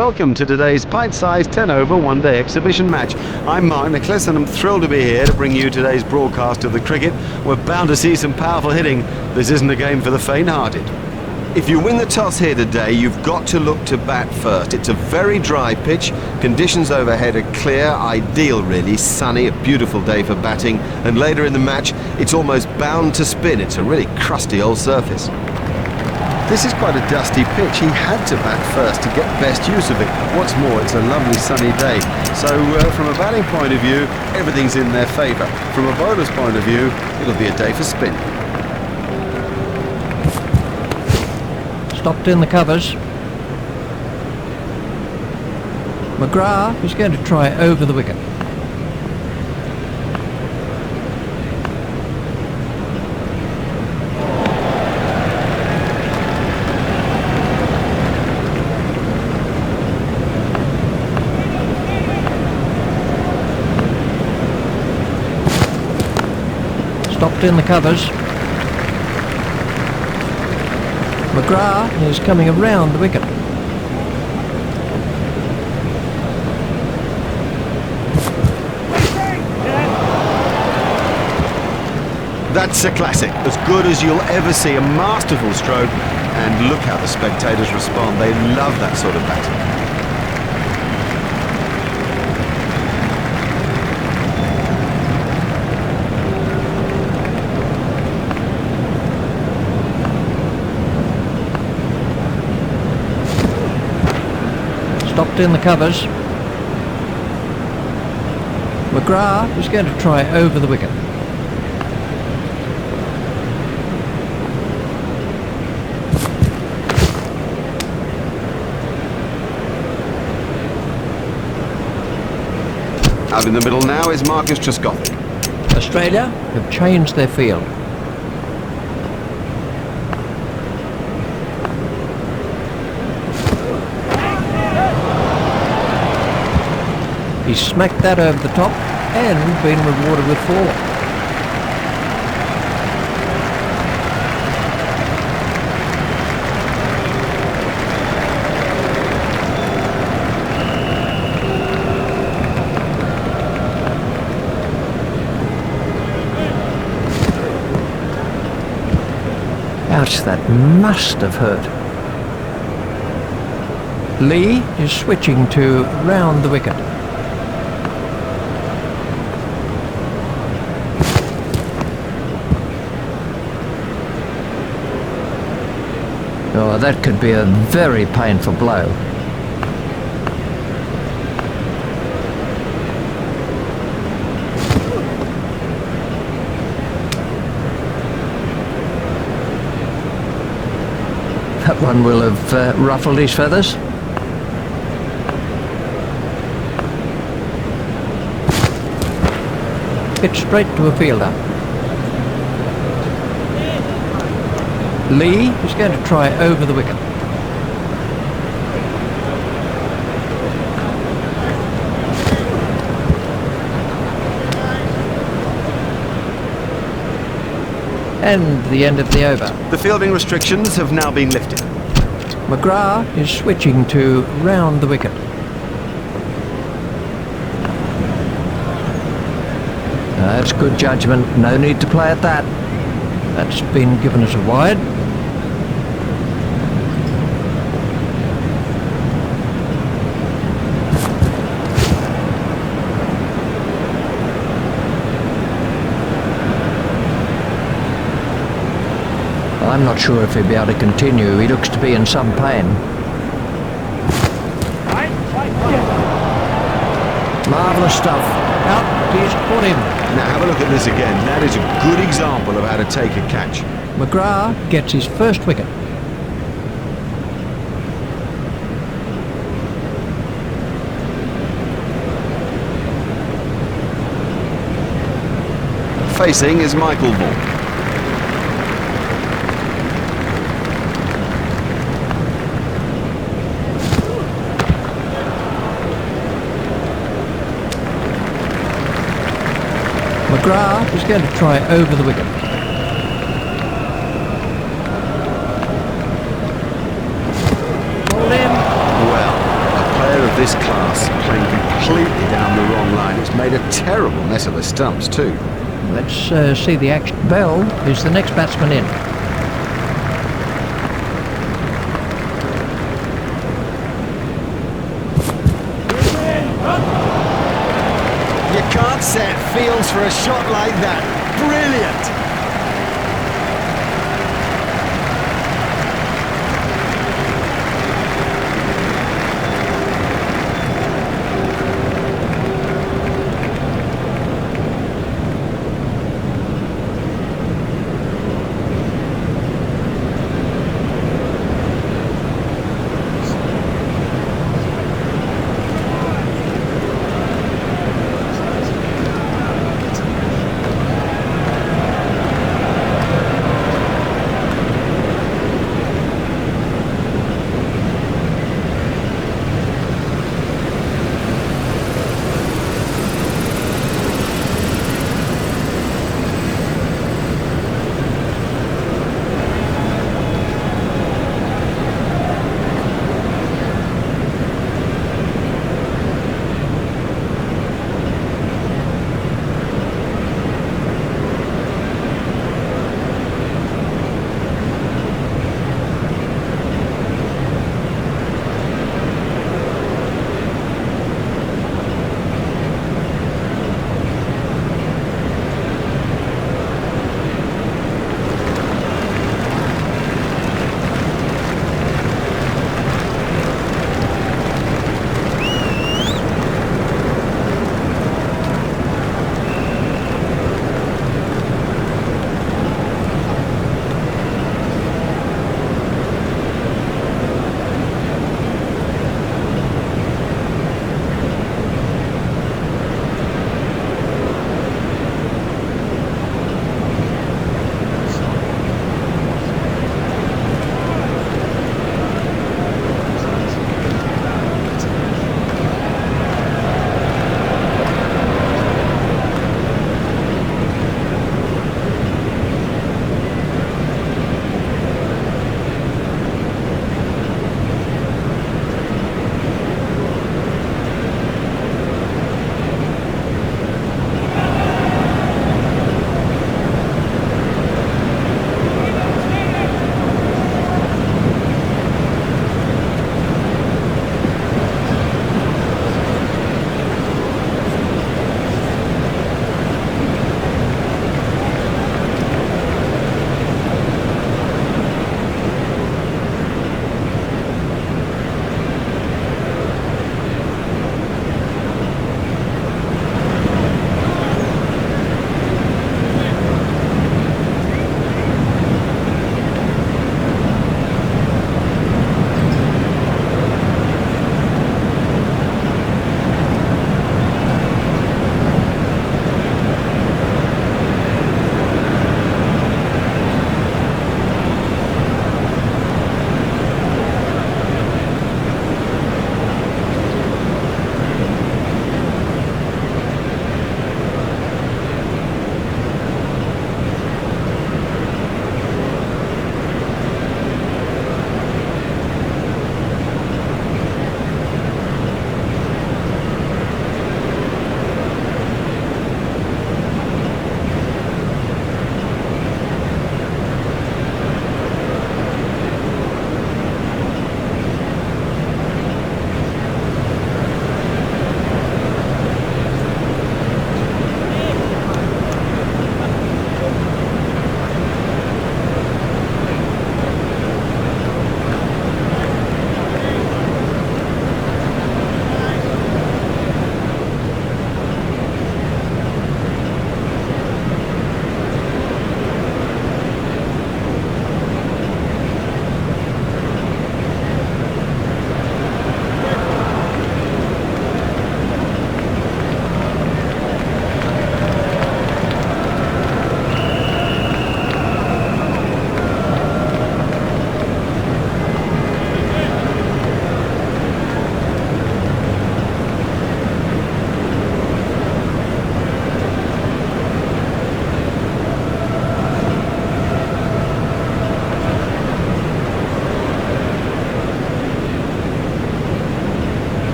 welcome to today's pint-sized 10 over one-day exhibition match. I'm Mark Nicholas and I'm thrilled to be here to bring you today's broadcast of the cricket. We're bound to see some powerful hitting. This isn't a game for the faint-hearted. If you win the toss here today, you've got to look to bat first. It's a very dry pitch, conditions overhead are clear, ideal really, sunny, a beautiful day for batting, and later in the match it's almost bound to spin. It's a really crusty old surface. This is quite a dusty pitch. He had to bat first to get best use of it. What's more, it's a lovely sunny day. So from a batting point of view, everything's in their favour. From a bowler's point of view, it'll be a day for spin. Stopped in the covers. McGrath is going to try over the wicket. Stopped in the covers. McGrath is coming around the wicket. That's a classic, as good as you'll ever see, a masterful stroke, and look how the spectators respond. They love that sort of batting. Stopped in the covers. McGrath is going to try over the wicket. Out in the middle now is Marcus Trescothick. Australia have changed their field. He smacked that over the top and been rewarded with 4. Ouch, that must have hurt. Lee is switching to round the wicket. Oh, that could be a very painful blow. That one will have ruffled his feathers. Hit straight to a fielder. Lee is going to try over the wicket. And the end of the over. The fielding restrictions have now been lifted. McGrath is switching to round the wicket. That's good judgment, no need to play at that. That's been given as a wide. I'm not sure if he'll be able to continue. He looks to be in some pain. Marvellous stuff. Out, he's caught him. Now have a look at this again. That is a good example of how to take a catch. McGrath gets his first wicket. Facing is Michael Vaughan. McGrath is going to try over the wicket. Well, a this class, playing completely down the wrong line. It's made a terrible mess of the stumps too. Let's see the action. Bell is the next batsman in. You can't set fields for a shot like that. Brilliant!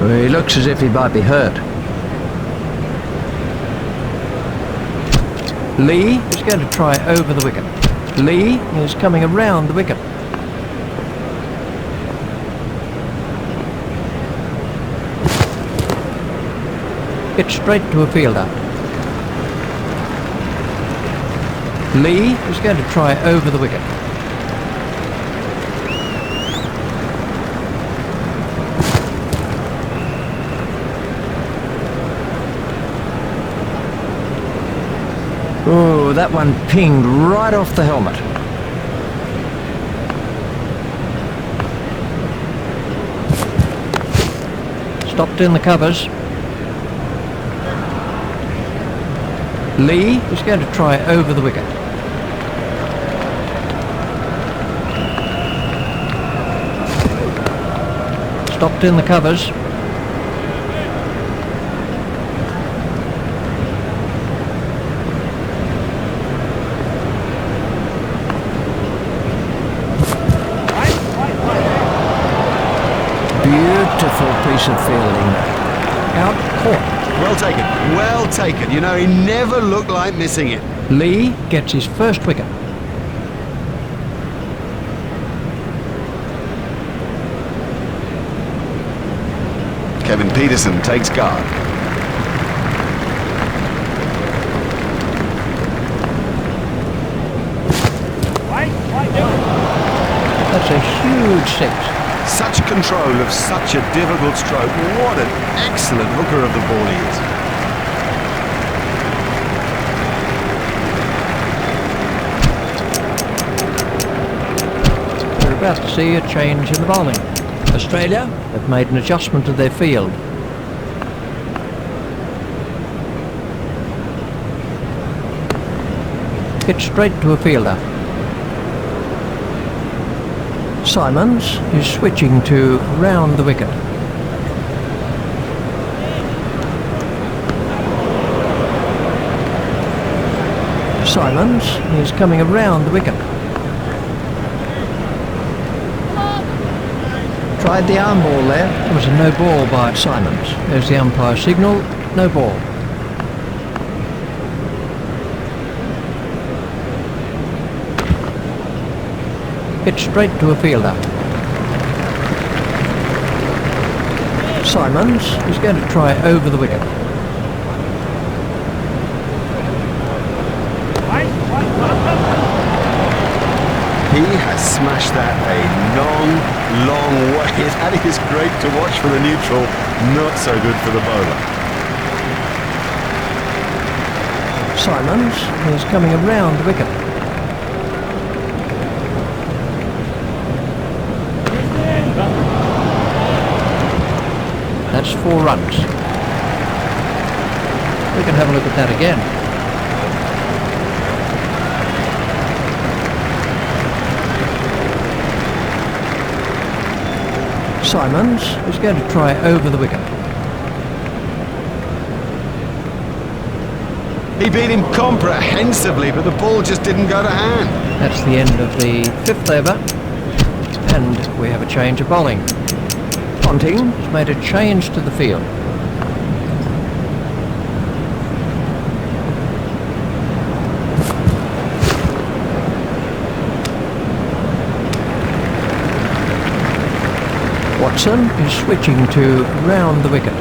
He looks as if he might be hurt. Lee is going to try over the wicket. Lee is coming around the wicket. It's straight to a fielder. Lee is going to try over the wicket. Oh, that one pinged right off the helmet. Stopped in the covers. Lee is going to try over the wicket. Stopped in the covers. Beautiful piece of fielding. Out caught. Well taken, well taken. You know, he never looked like missing it. Lee gets his first wicket. Kevin Peterson takes guard. That's a huge six. Such control of such a difficult stroke. What an excellent hooker of the ball he is. We're about to see a change in the bowling. Australia have made an adjustment to their field. Hit straight to a fielder. Simons is switching to round the wicket. Simons is coming around the wicket. Tried the arm ball there. It was a no ball by Simons. There's the umpire signal, no ball. Hit straight to a fielder. Simons is going to try over the wicket. He has smashed that a long way. That is great to watch for the neutral, not so good for the bowler. Simons is coming around the wicket. That's 4 runs. We can have a look at that again. Simons is going to try over the wicket. He beat him comprehensively, but the ball just didn't go to hand. That's the end of the 5th over, and we have a change of bowling. Ponting has made a change to the field. Watson is switching to round the wicket.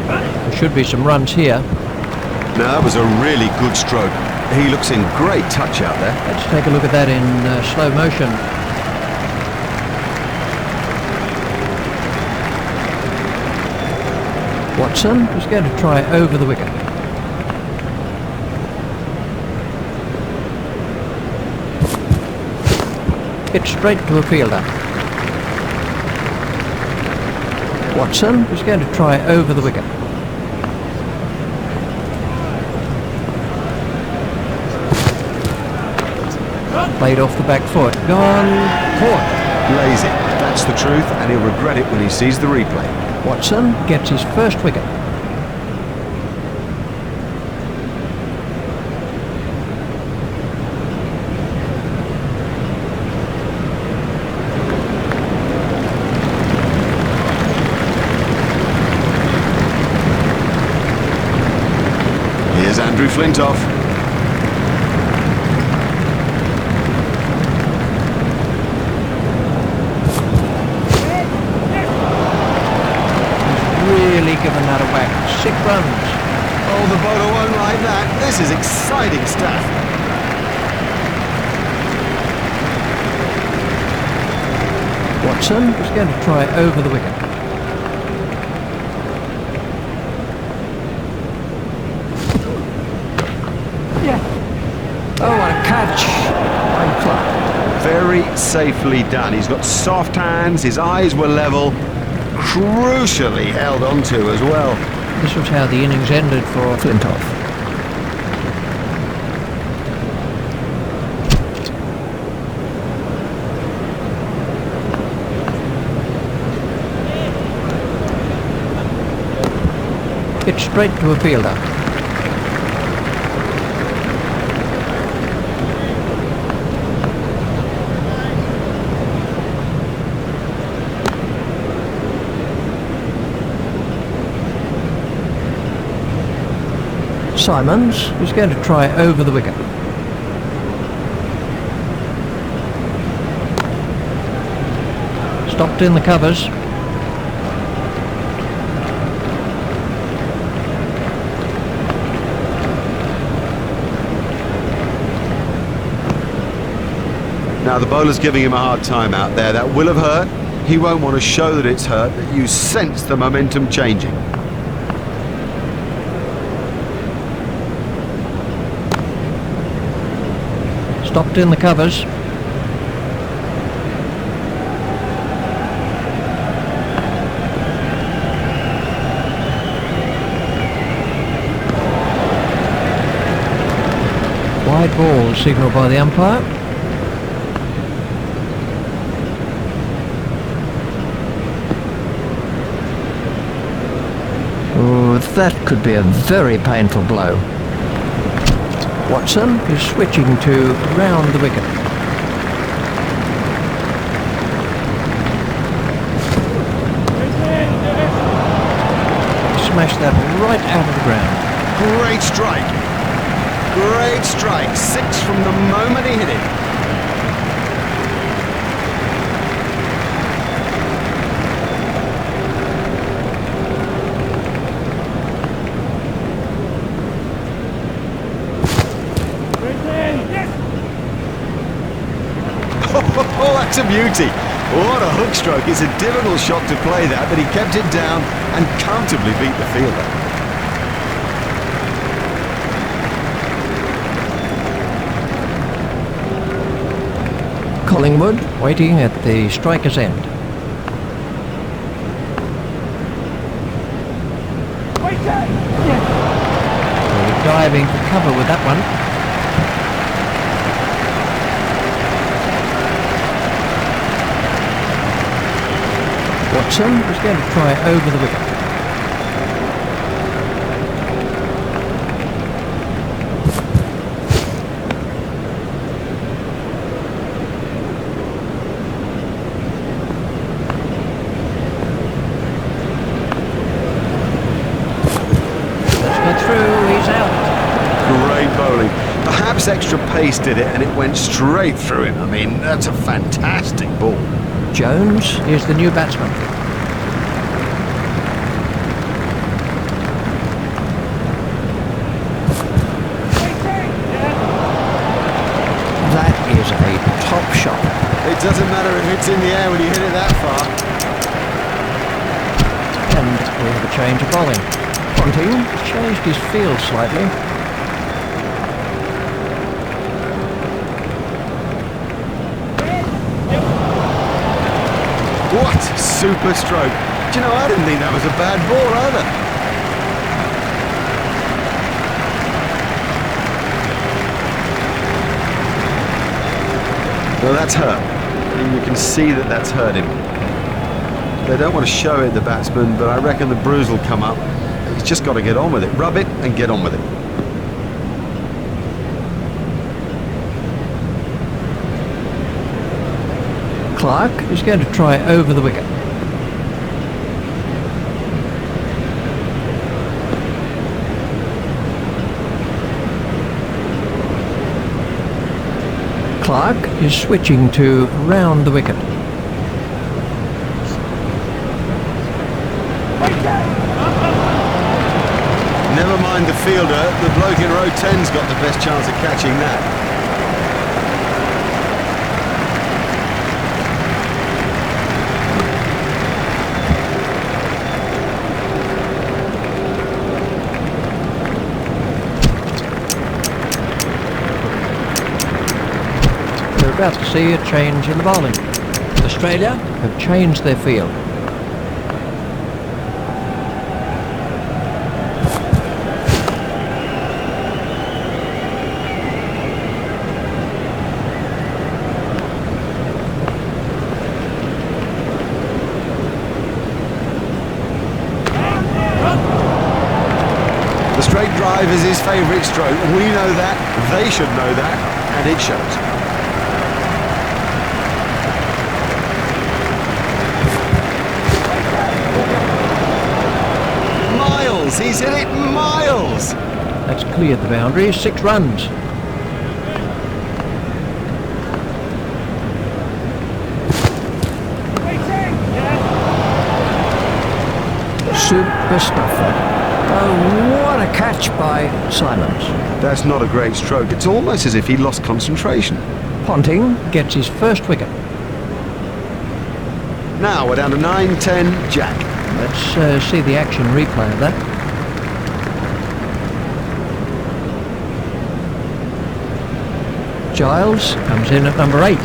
There should be some runs here. No, that was a really good stroke. He looks in great touch out there. Let's take a look at that in slow motion. Watson is going to try over the wicket. Hit straight to a fielder. Watson is going to try over the wicket. Played off the back foot. Gone. Caught. Lazy. That's the truth, and he'll regret it when he sees the replay. Watson gets his first wicket. Flintoff. Really given that a whack. 6 runs. Oh, the bowler won't like that. This is exciting stuff. Watson is going to try over the wicket. Oh, what a catch by Clark. Very safely done. He's got soft hands, his eyes were level, crucially held onto as well. This was how the innings ended for Flintoff. Hit straight to a fielder. Simons is going to try over the wicket. Stopped in the covers. Now the bowler's giving him a hard time out there. That will have hurt. He won't want to show that it's hurt, but you sense the momentum changing. Stopped in the covers. Wide ball signalled by the umpire. Oh, that could be a very painful blow. Watson is switching to round the wicket. Smashed that right out of the ground. Great strike. Great strike. 6 from the moment he hit it. Oh, that's a beauty. What a hook stroke. It's a difficult shot to play that, but he kept it down and comfortably beat the fielder. Collingwood waiting at the striker's end. Diving for cover with that one. Watson is going to try over the wicket. Let's go through, he's out. Great bowling. Perhaps extra pace did it and it went straight through him. I mean, that's a fantastic ball. Jones is the new batsman. That is a top shot. It doesn't matter if it's in the air when you hit it that far. And we have a change of bowling. Ponting changed his field slightly. What a super stroke. Do you know, I didn't think that was a bad ball either. Well, that's hurt. And you can see that that's hurt him. They don't want to show it, the batsman, but I reckon the bruise will come up. He's just got to get on with it. Rub it and get on with it. Clark is going to try over the wicket. Clark is switching to round the wicket. Never mind the fielder, the bloke in row 10's got the best chance of catching that. We're about to see a change in the bowling. Australia have changed their field. The straight drive is his favourite stroke. We know that, they should know that, and it shows. Miles, he's hit it miles! That's cleared the boundary, 6 runs. Super stuffer. Oh, what a catch by Simons. That's not a great stroke. It's almost as if he lost concentration. Ponting gets his first wicket. Now we're down to 9-10, Jack. Let's see the action replay of that. Giles comes in at number 8.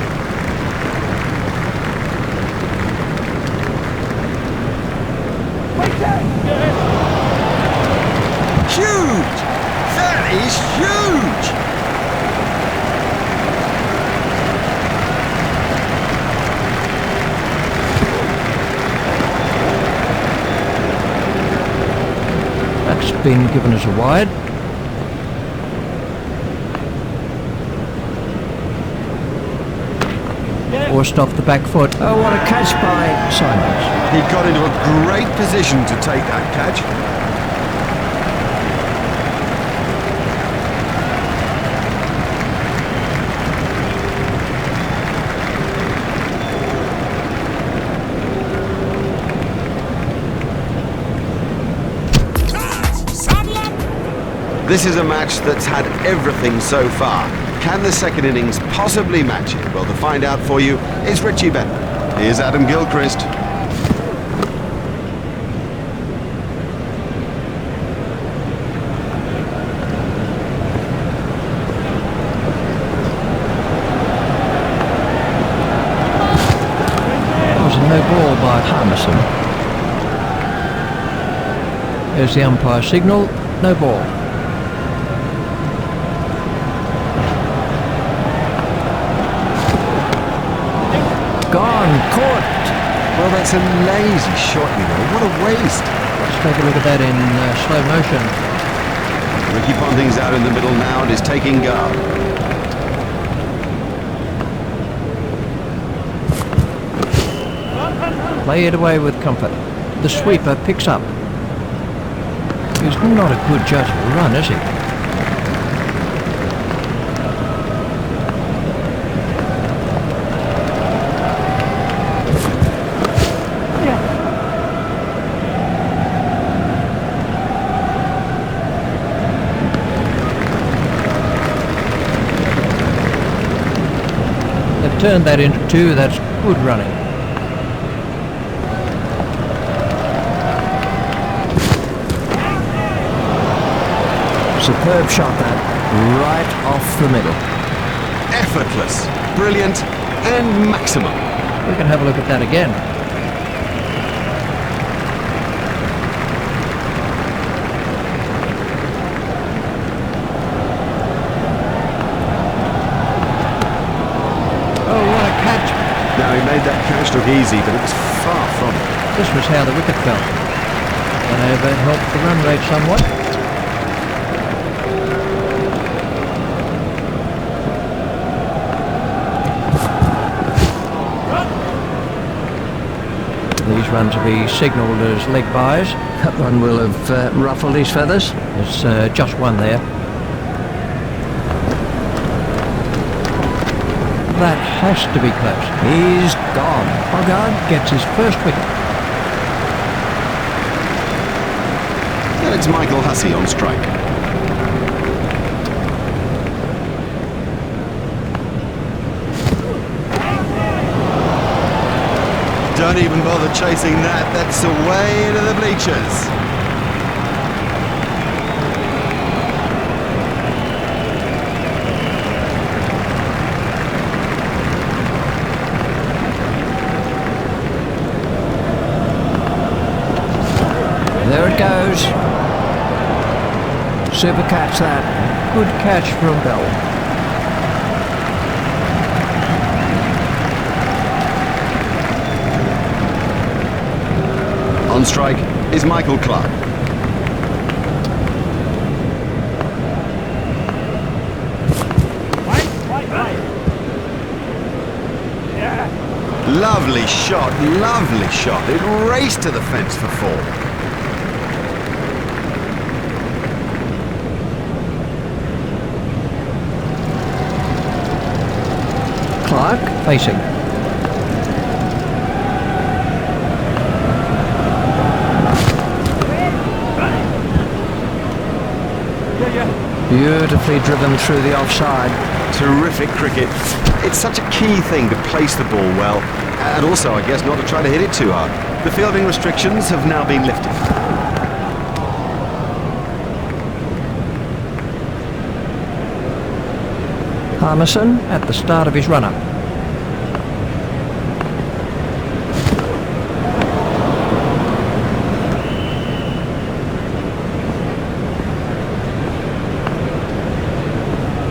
Huge! That is huge! That's been given as a wide. Forced off the back foot. Oh, what a catch by Simons. He got into a great position to take that catch. This is a match that's had everything so far. Can the second innings possibly match it? Well, to find out for you, it's Richie Bennett. Here's Adam Gilchrist. That was a no ball by Harmison. There's the umpire signal, no ball. Gone, caught. Well, that's a lazy shot, you know. What a waste. Let's take a look at that in slow motion. Ricky Ponting's out in the middle now and is taking guard. Play it away with comfort. The sweeper picks up. He's not a good judge of a run, is he? They've turned that into 2. That's good running. Superb shot that, right off the middle. Effortless, brilliant, and maximum. We can have a look at that again. Oh, what a catch. Now, he made that catch look easy, but it was far from it. This was how the wicket fell. And over helped the run rate somewhat. These runs will be signalled as leg byes. That one will have ruffled his feathers. There's just one there. that has to be close. He's gone. Hogarth gets his first wicket. And it's Michael Hussey on strike. Don't even bother chasing that. That's away into the bleachers. There it goes. Super catch that. Good catch from Bell. On strike is Michael Clark. Lovely shot, lovely shot. It raced to the fence for 4. Clark facing. Beautifully driven through the offside. Terrific cricket. It's such a key thing to place the ball well, and also, I guess, not to try to hit it too hard. The fielding restrictions have now been lifted. Harmison at the start of his run-up.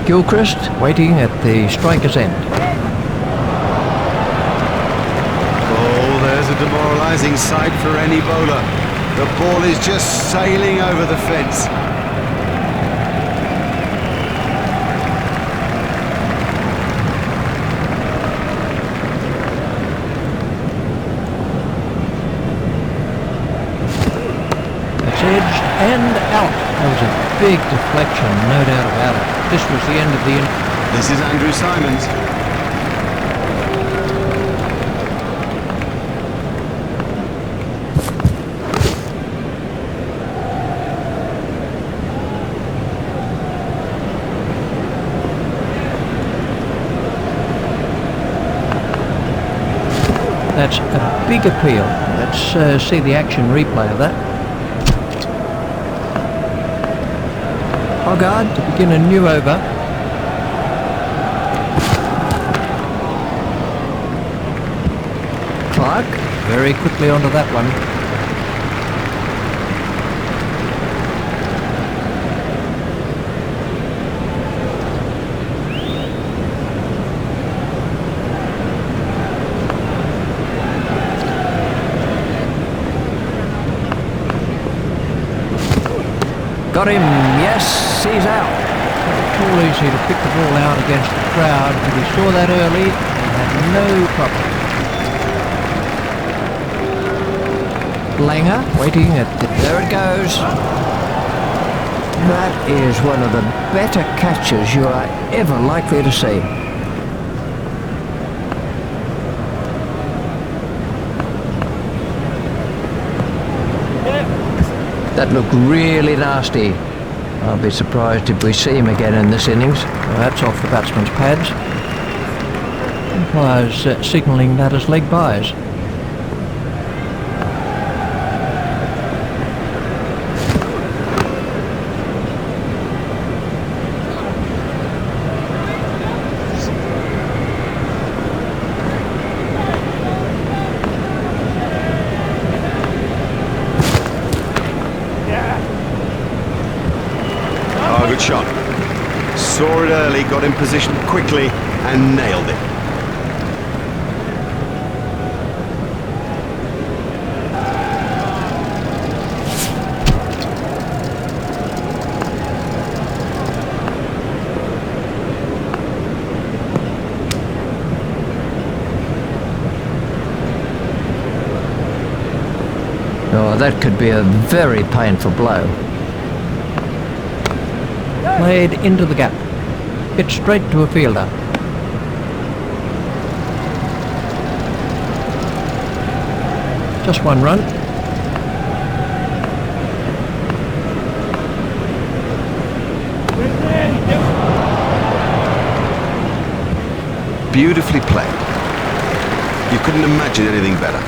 Gilchrist waiting at the striker's end. Oh, there's a demoralising sight for any bowler. The ball is just sailing over the fence. It's edged and out. That was a big deflection, no doubt about it. This was the end of the inning. This is Andrew Simons. That's a big appeal. Let's see the action replay of that. Hogarth to begin a new over. Clark very quickly onto that one. Got him, yes, he's out. Not at all easy to pick the ball out against the crowd, but he saw that early and had no problem. Langer waiting at the... There it goes. That is one of the better catches you are ever likely to see. That looked really nasty. I'll be surprised if we see him again in this innings. Well, that's off the batsman's pads. Umpires signalling that as leg byes. Good shot. Saw it early, got in position quickly and nailed it. Oh, that could be a very painful blow. Played into the gap. Hit straight to a fielder. Just one run. Beautifully played. You couldn't imagine anything better.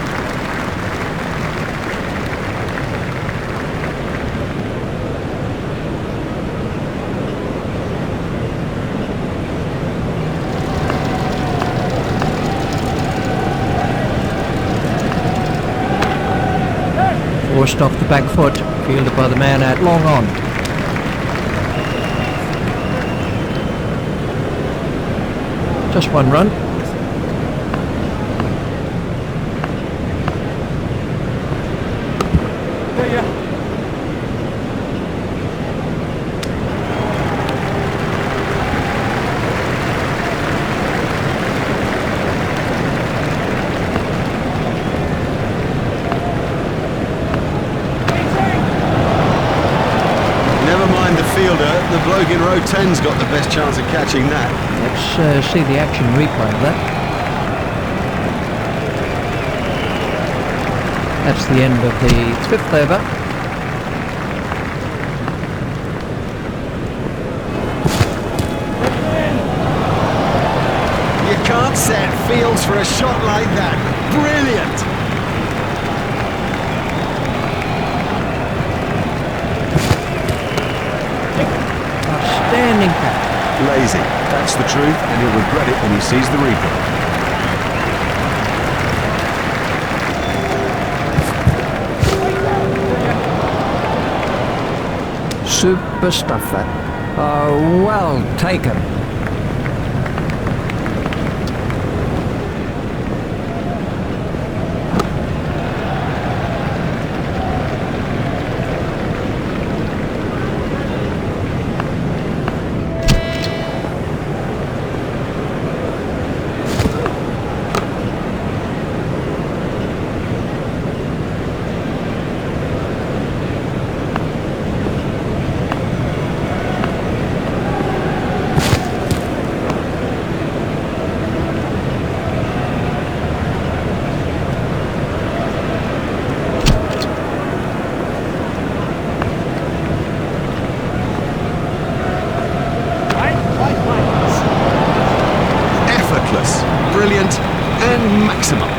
Forced off the back foot, fielded by the man out long on. Just one run. Never mind the fielder, the bloke in row 10's got the best chance of catching that. Let's see the action replay of that. That's the end of the 5th over. You can't set fields for a shot like that. Brilliant! Outstanding catch. Lazy, that's the truth, and he'll regret it when he sees the replay. Super stuff that. Oh, well taken. Brilliant and maximum.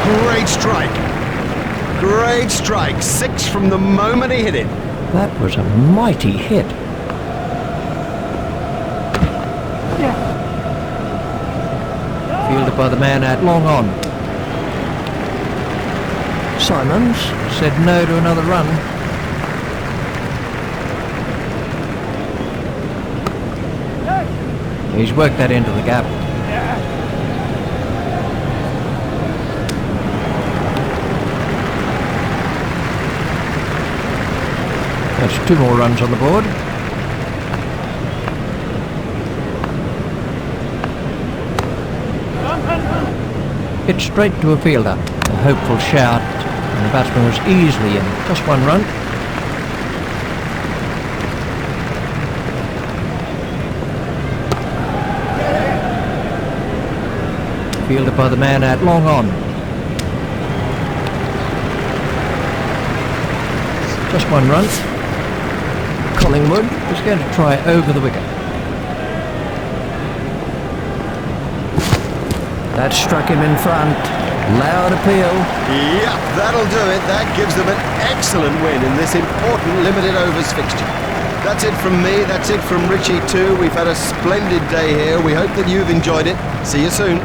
Great strike. Great strike. 6 from the moment he hit it. That was a mighty hit. Fielded by the man out long on. Simons said no to another run. He's worked that into the gap. That's 2 more runs on the board. Hit straight to a fielder. A hopeful shout, and the batsman was easily in. Just 1 run. Fielded by the man out long on. Just 1 run. Collingwood is going to try over the wicket. That struck him in front. Loud appeal. Yep, that'll do it. That gives them an excellent win in this important limited overs fixture. That's it from me. That's it from Richie too. We've had a splendid day here. We hope that you've enjoyed it. See you soon.